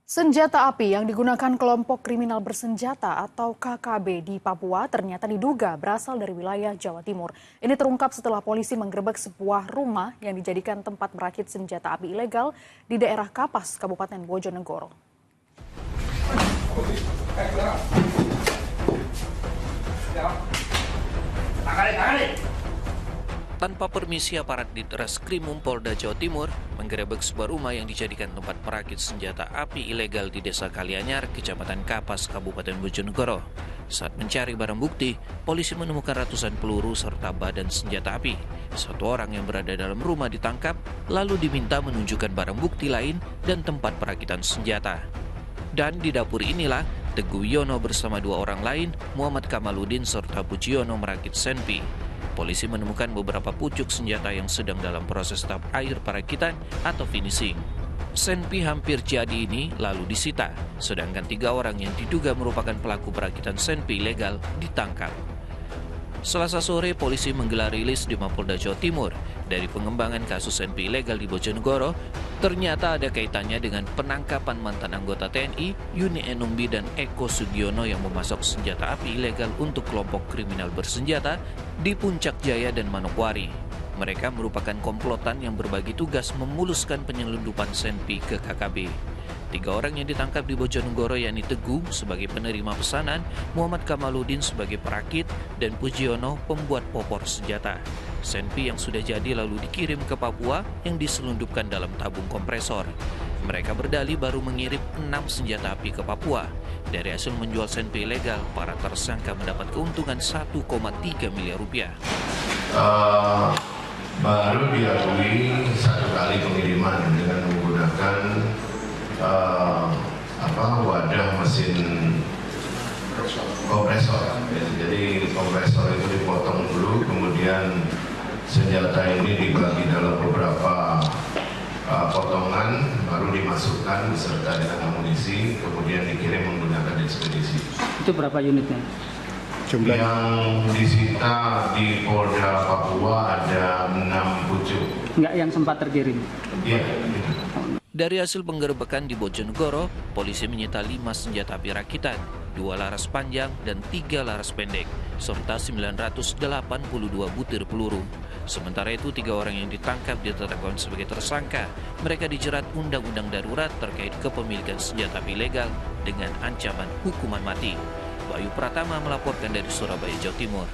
Senjata api yang digunakan kelompok kriminal bersenjata atau KKB di Papua ternyata diduga berasal dari wilayah Jawa Timur. Ini terungkap setelah polisi menggerebek sebuah rumah yang dijadikan tempat merakit senjata api ilegal di daerah Kapas, Kabupaten Bojonegoro. Tanpa permisi aparat di Reskrimum Polda Jawa Timur menggerebek sebuah rumah yang dijadikan tempat perakit senjata api ilegal di Desa Kalianyar, Kecamatan Kapas, Kabupaten Bojonegoro. Saat mencari barang bukti, polisi menemukan ratusan peluru serta badan senjata api. Satu orang yang berada dalam rumah ditangkap, lalu diminta menunjukkan barang bukti lain dan tempat perakitan senjata. Dan di dapur inilah, Teguh Yono bersama dua orang lain, Muhammad Kamaludin serta Pujiono merakit senpi. Polisi menemukan beberapa pucuk senjata yang sedang dalam proses tahap air perakitan atau finishing. Senpi hampir jadi ini lalu disita, sedangkan 3 orang yang diduga merupakan pelaku perakitan senpi ilegal ditangkap. Selasa sore, polisi menggelar rilis di Mapolda Jawa Timur. Dari pengembangan kasus senpi ilegal di Bojonegoro, ternyata ada kaitannya dengan penangkapan mantan anggota TNI, Yuni Enumbi dan Eko Sugiono yang memasok senjata api ilegal untuk kelompok kriminal bersenjata di Puncak Jaya dan Manokwari. Mereka merupakan komplotan yang berbagi tugas memuluskan penyelundupan senpi ke KKB. 3 orang yang ditangkap di Bojonegoro yakni Teguh sebagai penerima pesanan, Muhammad Kamaludin sebagai perakit, dan Pujiono pembuat popor senjata. Senpi yang sudah jadi lalu dikirim ke Papua yang diselundupkan dalam tabung kompresor. Mereka berdalih baru mengirim 6 senjata api ke Papua. Dari hasil menjual senpi ilegal, para tersangka mendapat keuntungan 1,3 miliar rupiah. Baru diakui 1 kali pengiriman dengan menggunakan wadah mesin kompresor. Jadi kompresor itu dipotong dulu, kemudian senjata ini dibagi dalam beberapa potongan, baru dimasukkan beserta dengan amunisi, kemudian dikirim menggunakan ekspedisi. Itu berapa unitnya? Jumlah yang disita di Polda Papua ada 6 pucuk. Enggak yang sempat terkirim? Iya, gitu. Dari hasil penggerebekan di Bojonegoro, polisi menyita 5 senjata api rakitan, 2 laras panjang dan 3 laras pendek, serta 982 butir peluru. Sementara itu, 3 orang yang ditangkap ditetapkan sebagai tersangka. Mereka dijerat Undang-Undang Darurat terkait kepemilikan senjata api ilegal dengan ancaman hukuman mati. Bayu Pratama melaporkan dari Surabaya, Jawa Timur.